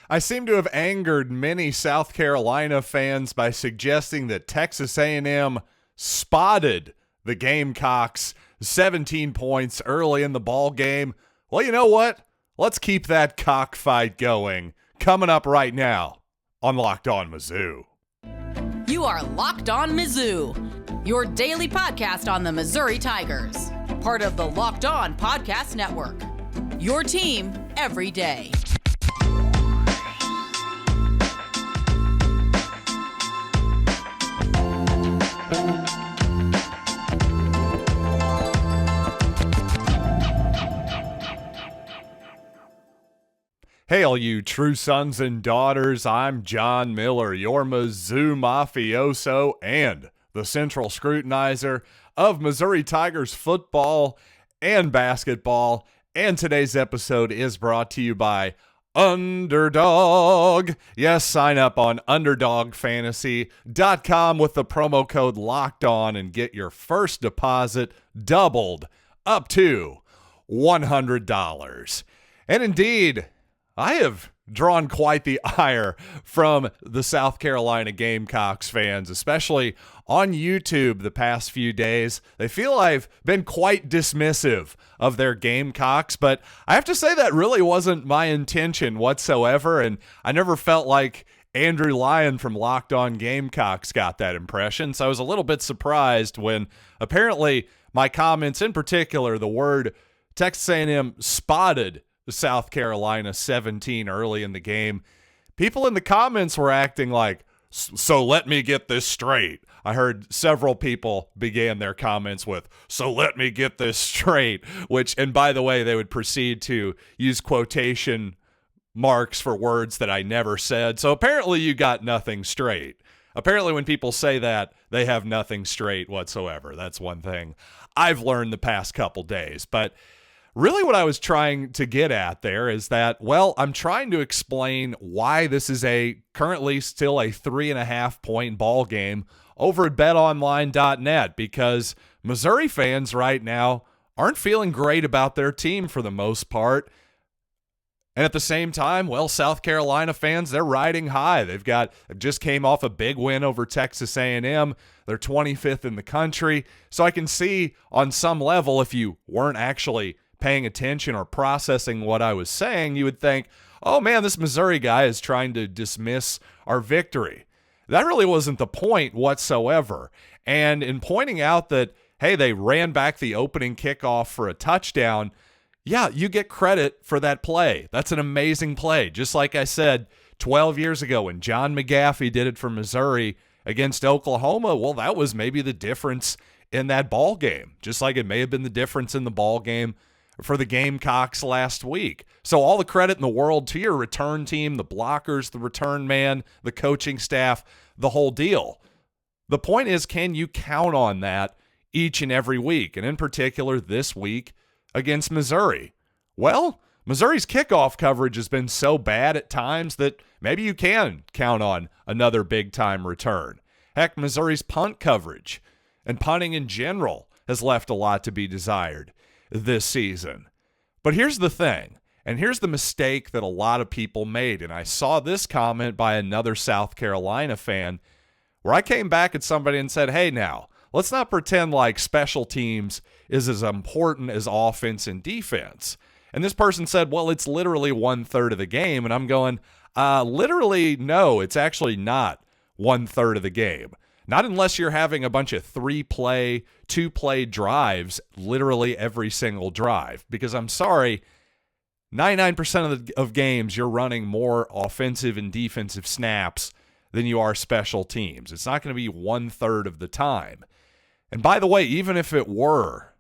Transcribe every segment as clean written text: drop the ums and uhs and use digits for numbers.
I seem to have angered many South Carolina fans by suggesting that Texas A&M spotted the Gamecocks 17 points early in the ball game. Well, you know what? Let's keep that cockfight going. Coming up right now on Locked On Mizzou. You are Locked On Mizzou, your daily podcast on the Missouri Tigers. Part of the Locked On Podcast Network. Your team every day. Hey, all you true sons and daughters, I'm John Miller, your Mizzou mafioso and the central scrutinizer of Missouri Tigers football and basketball. And today's episode is brought to you by Underdog. Yes, sign up on UnderdogFantasy.com with the promo code LOCKEDON and get your first deposit doubled up to $100. And indeed, I have drawn quite the ire from the South Carolina Gamecocks fans, especially on YouTube the past few days. They feel I've been quite dismissive of their Gamecocks, but I have to say that really wasn't my intention whatsoever, and I never felt like Andrew Lyon from Locked On Gamecocks got that impression, so I was a little bit surprised when apparently my comments, in particular the word Texas A&M spotted South Carolina 17 early in the game. People in the comments were acting like, so let me get this straight. I heard several people began their comments with, so let me get this straight, which, and by the way, they would proceed to use quotation marks for words that I never said. So apparently you got nothing straight. Apparently when people say that, they have nothing straight whatsoever. That's one thing I've learned the past couple days. But really what I was trying to get at there is that, well, I'm trying to explain why this is currently still a 3.5 point ball game over at BetOnline.net, because Missouri fans right now aren't feeling great about their team for the most part. And at the same time, well, South Carolina fans, they're riding high. They've just came off a big win over Texas A&M. They're 25th in the country. So I can see on some level, if you weren't actually paying attention or processing what I was saying, you would think, oh man, this Missouri guy is trying to dismiss our victory. That really wasn't the point whatsoever. And in pointing out that, hey, they ran back the opening kickoff for a touchdown, yeah, you get credit for that play. That's an amazing play. Just like I said 12 years ago when John McGaffey did it for Missouri against Oklahoma, well, that was maybe the difference in that ball game, just like it may have been the difference in the ball game for the Gamecocks last week. So all the credit in the world to your return team, the blockers, the return man, the coaching staff, the whole deal. The point is, can you count on that each and every week? And in particular this week against Missouri. Well, Missouri's kickoff coverage has been so bad at times that maybe you can count on another big-time return. Heck, Missouri's punt coverage and punting in general has left a lot to be desired this season. But here's the thing, and here's the mistake that a lot of people made, and I saw this comment by another South Carolina fan where I came back at somebody and said, hey now, let's not pretend like special teams is as important as offense and defense. And this person said, well, it's literally 1/3 of the game, and I'm going, literally no, it's actually not 1/3 of the game. Not unless you're having a bunch of 3-play, 2-play drives, literally every single drive. Because I'm sorry, 99% of games you're running more offensive and defensive snaps than you are special teams. It's not going to be 1/3 of the time. And by the way, even if it were,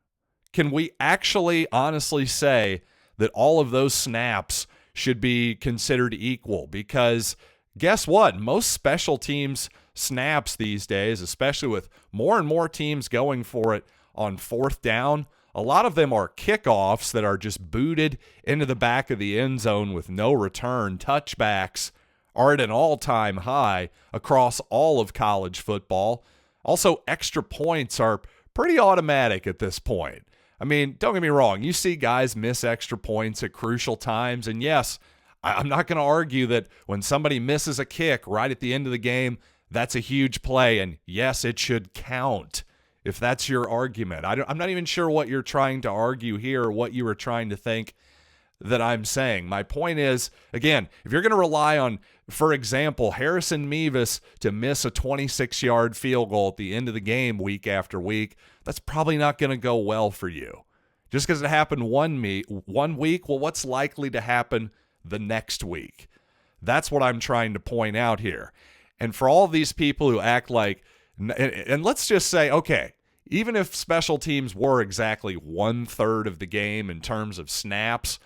can we actually honestly say that all of those snaps should be considered equal? Because guess what? Most special teams snaps these days, especially with more and more teams going for it on 4th down, a lot of them are kickoffs that are just booted into the back of the end zone with no return. Touchbacks are at an all-time high across all of college football. Also, extra points are pretty automatic at this point. I mean, don't get me wrong. You see guys miss extra points at crucial times, and yes, I'm not going to argue that when somebody misses a kick right at the end of the game, that's a huge play. And yes, it should count if that's your argument. I'm not even sure what you're trying to argue here or what you were trying to think that I'm saying. My point is, again, if you're going to rely on, for example, Harrison Mevis to miss a 26-yard field goal at the end of the game week after week, that's probably not going to go well for you. Just because it happened one week, well, what's likely to happen the next week? That's what I'm trying to point out here. And for all these people who act like, and let's just say, okay, even if special teams were exactly 1/3 of the game in terms of snaps,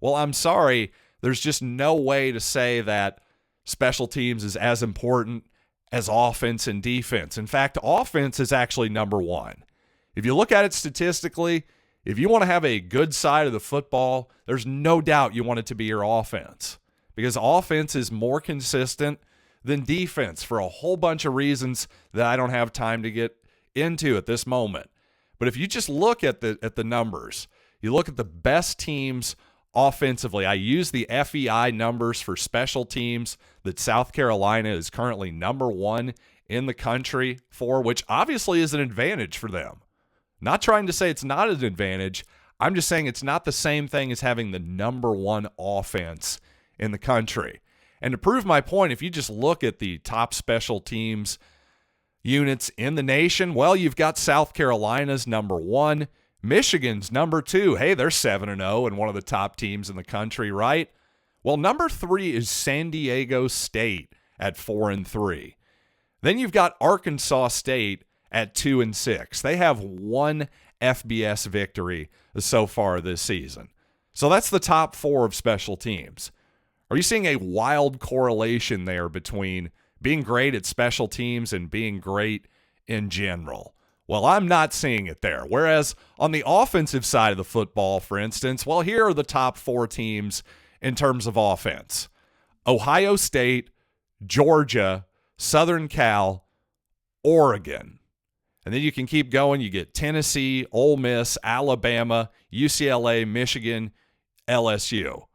well, I'm sorry, there's just no way to say that special teams is as important as offense and defense. In fact, offense is actually number one. If you look at it statistically, if you want to have a good side of the football, there's no doubt you want it to be your offense, because offense is more consistent than defense for a whole bunch of reasons that I don't have time to get into at this moment. But if you just look at the numbers, you look at the best teams offensively. I use the FEI numbers for special teams that South Carolina is currently number one in the country for, which obviously is an advantage for them. Not trying to say it's not an advantage. I'm just saying it's not the same thing as having the number one offense in the country. And to prove my point, if you just look at the top special teams units in the nation, well, you've got South Carolina's number one, Michigan's number two. Hey, they're 7-0 and one of the top teams in the country, right? Well, number three is San Diego State at 4-3. Then you've got Arkansas State at 2-6. They have one FBS victory so far this season. So that's the top four of special teams. Are you seeing a wild correlation there between being great at special teams and being great in general? Well, I'm not seeing it there. Whereas on the offensive side of the football, for instance, well, here are the top four teams in terms of offense: Ohio State, Georgia, Southern Cal, Oregon. And then you can keep going. You get Tennessee, Ole Miss, Alabama, UCLA, Michigan, LSU.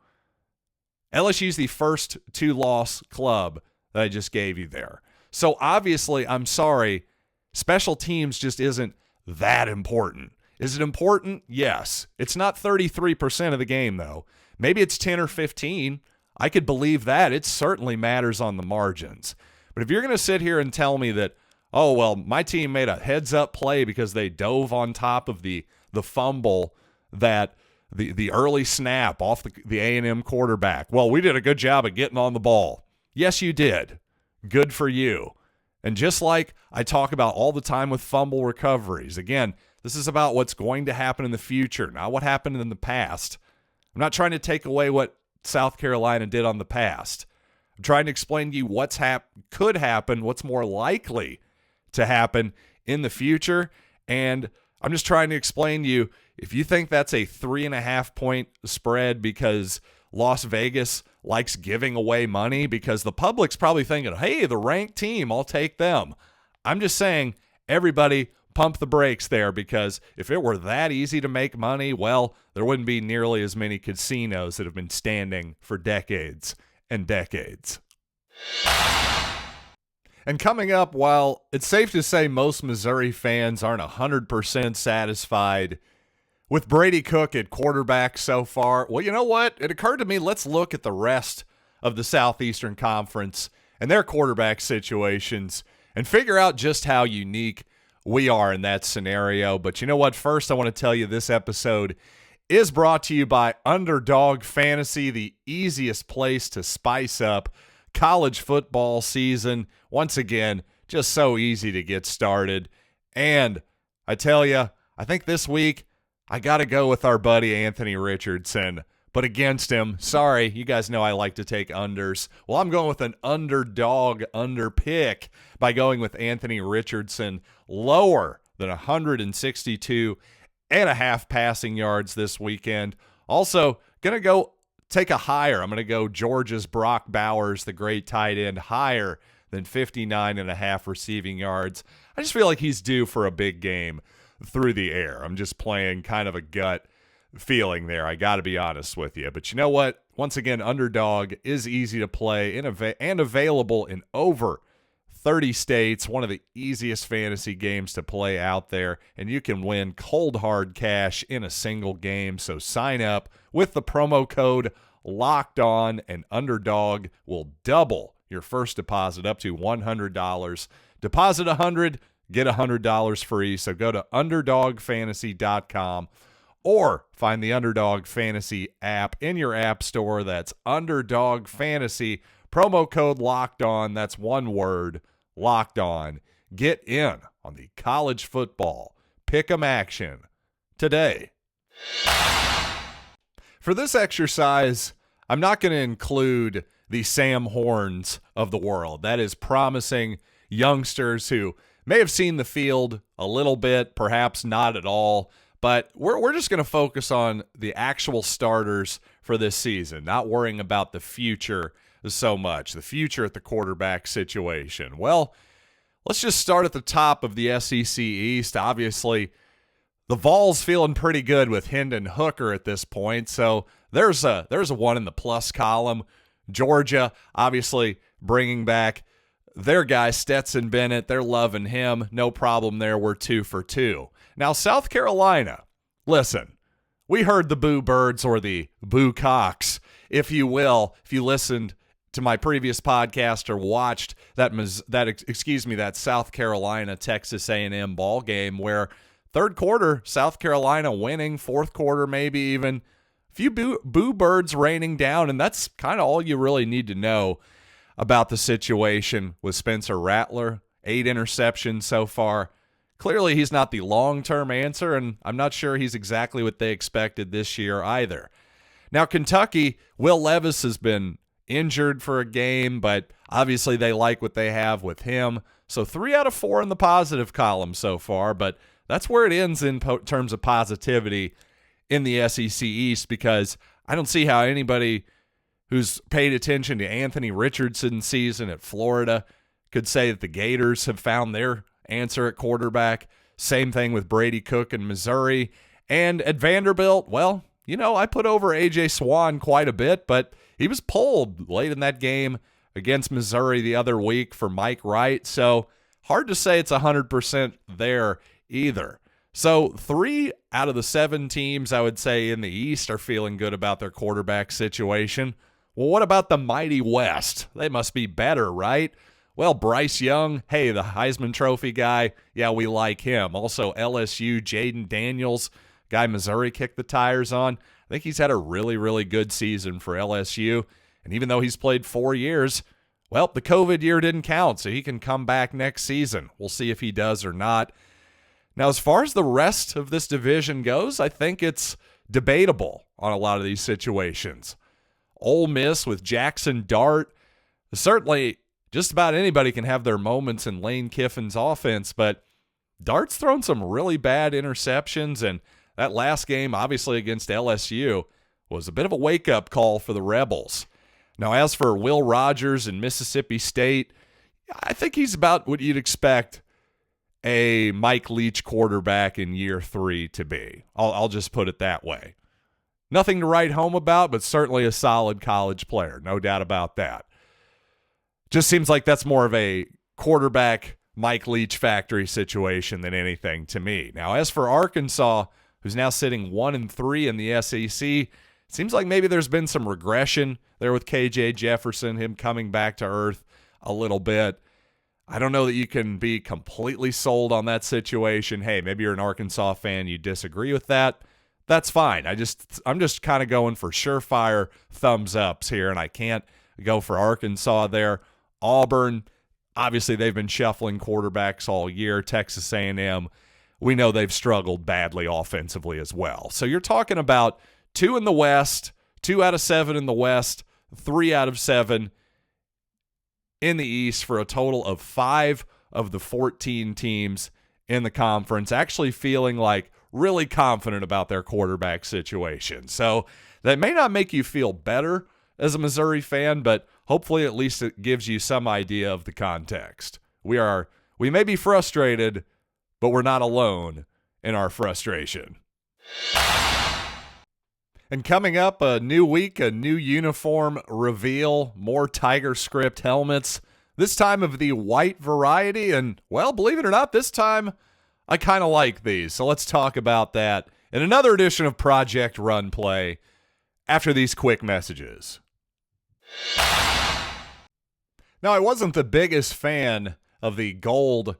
LSU is the first two-loss club that I just gave you there. So obviously, I'm sorry, special teams just isn't that important. Is it important? Yes. It's not 33% of the game, though. Maybe it's 10 or 15. I could believe that. It certainly matters on the margins. But if you're going to sit here and tell me that, oh, well, my team made a heads-up play because they dove on top of the fumble that the early snap off the A&M quarterback. Well, we did a good job of getting on the ball. Yes, you did. Good for you. And just like I talk about all the time with fumble recoveries, again, this is about what's going to happen in the future, not what happened in the past. I'm not trying to take away what South Carolina did on the past. I'm trying to explain to you what's could happen, what's more likely to happen in the future. And I'm just trying to explain to you, if you think that's a 3.5-point spread because Las Vegas likes giving away money, because the public's probably thinking, hey, the ranked team, I'll take them. I'm just saying, everybody pump the brakes there, because if it were that easy to make money, well, there wouldn't be nearly as many casinos that have been standing for decades and decades. And coming up, while it's safe to say most Missouri fans aren't 100% satisfied with Brady Cook at quarterback so far, well, you know what? It occurred to me, let's look at the rest of the Southeastern Conference and their quarterback situations and figure out just how unique we are in that scenario. But you know what? First, I want to tell you this episode is brought to you by Underdog Fantasy, the easiest place to spice up college football season. Once again, just so easy to get started. And I tell you, I think this week I got to go with our buddy Anthony Richardson. But against him, sorry, you guys know I like to take unders. Well, I'm going with an underdog under pick by going with Anthony Richardson lower than 162.5 passing yards this weekend. Also, going to go take a higher. I'm going to go Georgia's Brock Bowers, the great tight end, higher than 59.5 receiving yards. I just feel like he's due for a big game through the air. I'm just playing kind of a gut feeling there. I got to be honest with you. But you know what? Once again, Underdog is easy to play and available in over 30 states, one of the easiest fantasy games to play out there, and you can win cold hard cash in a single game. So sign up with the promo code Locked On, and Underdog will double your first deposit up to $100. Deposit $100, get $100 free. So go to UnderdogFantasy.com or find the Underdog Fantasy app in your app store. That's Underdog Fantasy. Promo code Locked On. That's one word, Locked On. Get in on the college football pick'em action today. For this exercise, I'm not going to include the Sam Horns of the world. That is promising youngsters who may have seen the field a little bit, perhaps not at all, but we're just going to focus on the actual starters for this season, not worrying about the future so much, the future at the quarterback situation. Well, let's just start at the top of the SEC East. Obviously, the Vols feeling pretty good with Hendon Hooker at this point, so there's a one in the plus column. Georgia, obviously, bringing back their guy, Stetson Bennett. They're loving him. No problem there. We're 2 for 2. Now, South Carolina, listen, we heard the Boo Birds or the Boo Cocks, if you will, if you listened to my previous podcast or watched that South Carolina Texas A&M ball game where third quarter, South Carolina winning, fourth quarter maybe even a few Boo Birds raining down, and that's kind of all you really need to know about the situation with Spencer Rattler. 8 interceptions so far. Clearly, he's not the long-term answer, and I'm not sure he's exactly what they expected this year either. Now, Kentucky, Will Levis has been injured for a game, but obviously they like what they have with him. So 3 out of 4 in the positive column so far, but that's where it ends in terms of positivity in the SEC East, because I don't see how anybody who's paid attention to Anthony Richardson's season at Florida could say that the Gators have found their answer at quarterback. Same thing with Brady Cook in Missouri. And at Vanderbilt, well, you know, I put over A.J. Swan quite a bit, but he was pulled late in that game against Missouri the other week for Mike Wright. So hard to say it's 100% there either. So 3 out of the 7 teams, I would say, in the East are feeling good about their quarterback situation. Well, what about the mighty West? They must be better, right? Well, Bryce Young, hey, the Heisman Trophy guy, yeah, we like him. Also, LSU, Jaden Daniels, guy Missouri kicked the tires on. I think he's had a really, really good season for LSU. And even though he's played 4 years, well, the COVID year didn't count, so he can come back next season. We'll see if he does or not. Now, as far as the rest of this division goes, I think it's debatable on a lot of these situations. Ole Miss with Jackson Dart, certainly just about anybody can have their moments in Lane Kiffin's offense, but Dart's thrown some really bad interceptions, and that last game, obviously against LSU, was a bit of a wake-up call for the Rebels. Now, as for Will Rogers in Mississippi State, I think he's about what you'd expect a Mike Leach quarterback in year 3 to be. I'll just put it that way. Nothing to write home about, but certainly a solid college player, no doubt about that. Just seems like that's more of a quarterback Mike Leach factory situation than anything to me. Now, as for Arkansas, who's now sitting 1-3 in the SEC, it seems like maybe there's been some regression there with KJ Jefferson, him coming back to earth a little bit. I don't know that you can be completely sold on that situation. Hey, maybe you're an Arkansas fan, you disagree with that. That's fine. I'm just kind of going for surefire thumbs ups here, and I can't go for Arkansas there. Auburn, obviously they've been shuffling quarterbacks all year. Texas A&M, we know they've struggled badly offensively as well. So you're talking about 2 in the West, 2 out of 7 in the West, 3 out of 7 in the East, for a total of 5 of the 14 teams in the conference actually feeling like really confident about their quarterback situation. So that may not make you feel better as a Missouri fan, but hopefully at least it gives you some idea of the context. We may be frustrated, but we're not alone in our frustration. And coming up, a new week, a new uniform reveal, more Tiger script helmets, this time of the white variety. And, well, believe it or not, this time I kind of like these. So let's talk about that in another edition of Project Run Play after these quick messages. Now, I wasn't the biggest fan of the gold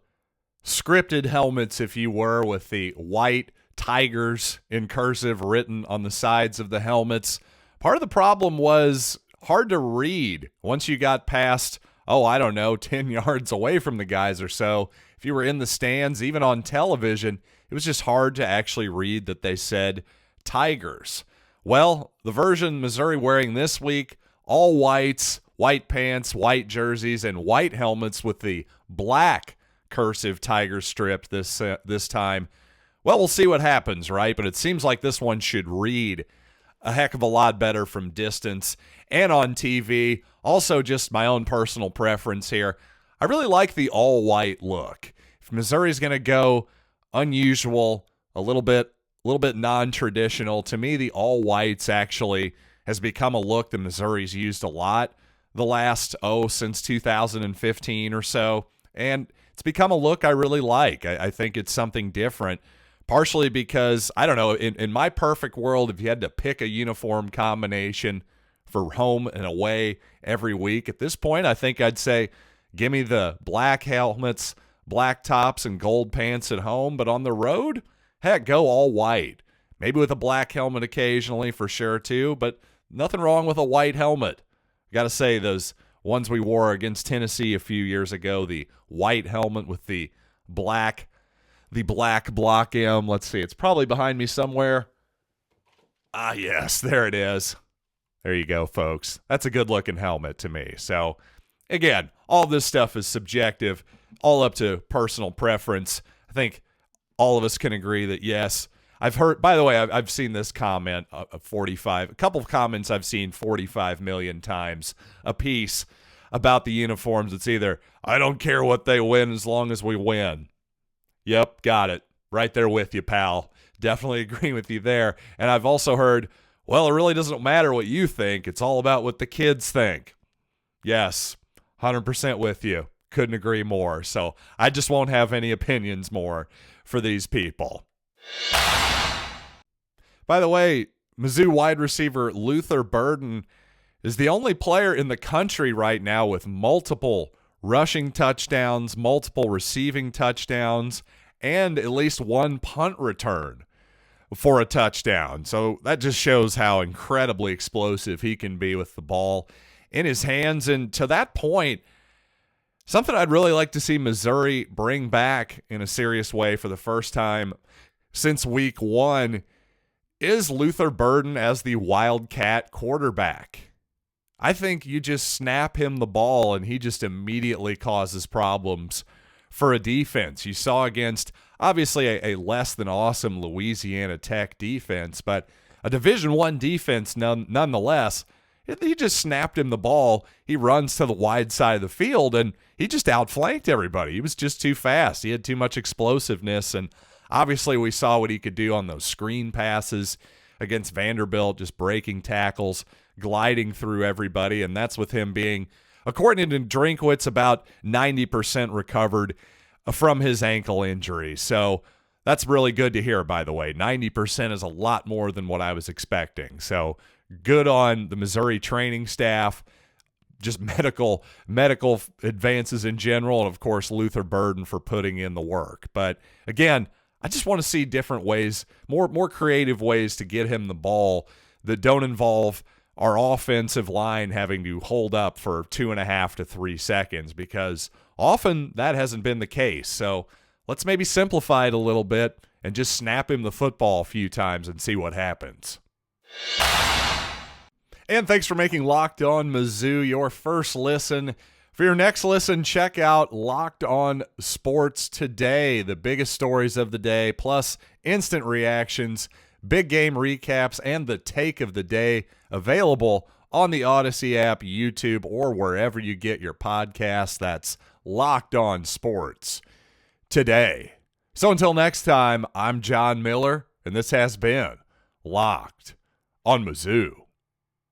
scripted helmets, if you were, with the white Tigers in cursive written on the sides of the helmets. Part of the problem was hard to read once you got past, 10 yards away from the guys or so. If you were in the stands, even on television, it was just hard to actually read that they said Tigers. Well, the version Missouri wearing this week, all whites, white pants, white jerseys, and white helmets with the black cursive Tiger strip this time. Well, we'll see what happens, right? But it seems like this one should read a heck of a lot better from distance and on TV. Also, just my own personal preference here. I really like the all-white look. If Missouri's going to go unusual, a little bit non-traditional, to me, the all-whites actually has become a look that Missouri's used a lot the last, since 2015 or so. And it's become a look I really like. I think it's something different. Partially because, I don't know, in my perfect world, if you had to pick a uniform combination for home and away every week, at this point, I think I'd say, give me the black helmets, black tops, and gold pants at home. But on the road, heck, go all white. Maybe with a black helmet occasionally for sure, too. But nothing wrong with a white helmet. Got to say, those ones we wore against Tennessee a few years ago, the white helmet with the black block M. Let's see. It's probably behind me somewhere. Ah, yes. There it is. There you go, folks. That's a good-looking helmet to me. So, again, all this stuff is subjective, all up to personal preference. I think all of us can agree that, yes, I've heard, by the way, I've seen this comment, a couple of comments I've seen 45 million times a piece about the uniforms. It's either, I don't care what they win as long as we win. Yep, got it. Right there with you, pal. Definitely agree with you there. And I've also heard, well, it really doesn't matter what you think. It's all about what the kids think. Yes, 100% with you. Couldn't agree more. So I just won't have any opinions more for these people. By the way, Mizzou wide receiver Luther Burden is the only player in the country right now with multiple rushing touchdowns, multiple receiving touchdowns, and at least one punt return for a touchdown. So that just shows how incredibly explosive he can be with the ball in his hands. And to that point, something I'd really like to see Missouri bring back in a serious way for the first time since week 1 is Luther Burden as the Wildcat quarterback. I think you just snap him the ball and he just immediately causes problems for a defense. You saw against, obviously, a less than awesome Louisiana Tech defense, but a Division I defense nonetheless. He just snapped him the ball. He runs to the wide side of the field, and he just outflanked everybody. He was just too fast. He had too much explosiveness, and obviously we saw what he could do on those screen passes against Vanderbilt, just breaking tackles, gliding through everybody, and that's with him being, according to Drinkwitz, about 90% recovered from his ankle injury. So that's really good to hear, by the way. 90% is a lot more than what I was expecting. So good on the Missouri training staff, just medical advances in general, and, of course, Luther Burden for putting in the work. But, again, I just want to see different ways, more creative ways to get him the ball that don't involve our offensive line having to hold up for 2.5 to 3 seconds, because often that hasn't been the case. So let's maybe simplify it a little bit and just snap him the football a few times and see what happens. And thanks for making Locked On Mizzou your first listen. For your next listen, check out Locked On Sports Today, the biggest stories of the day, plus instant reactions, big game recaps, and the take of the day, available on the Odyssey app, YouTube, or wherever you get your podcasts. That's Locked On Sports Today. So until next time, I'm John Miller, and this has been Locked on Mizzou.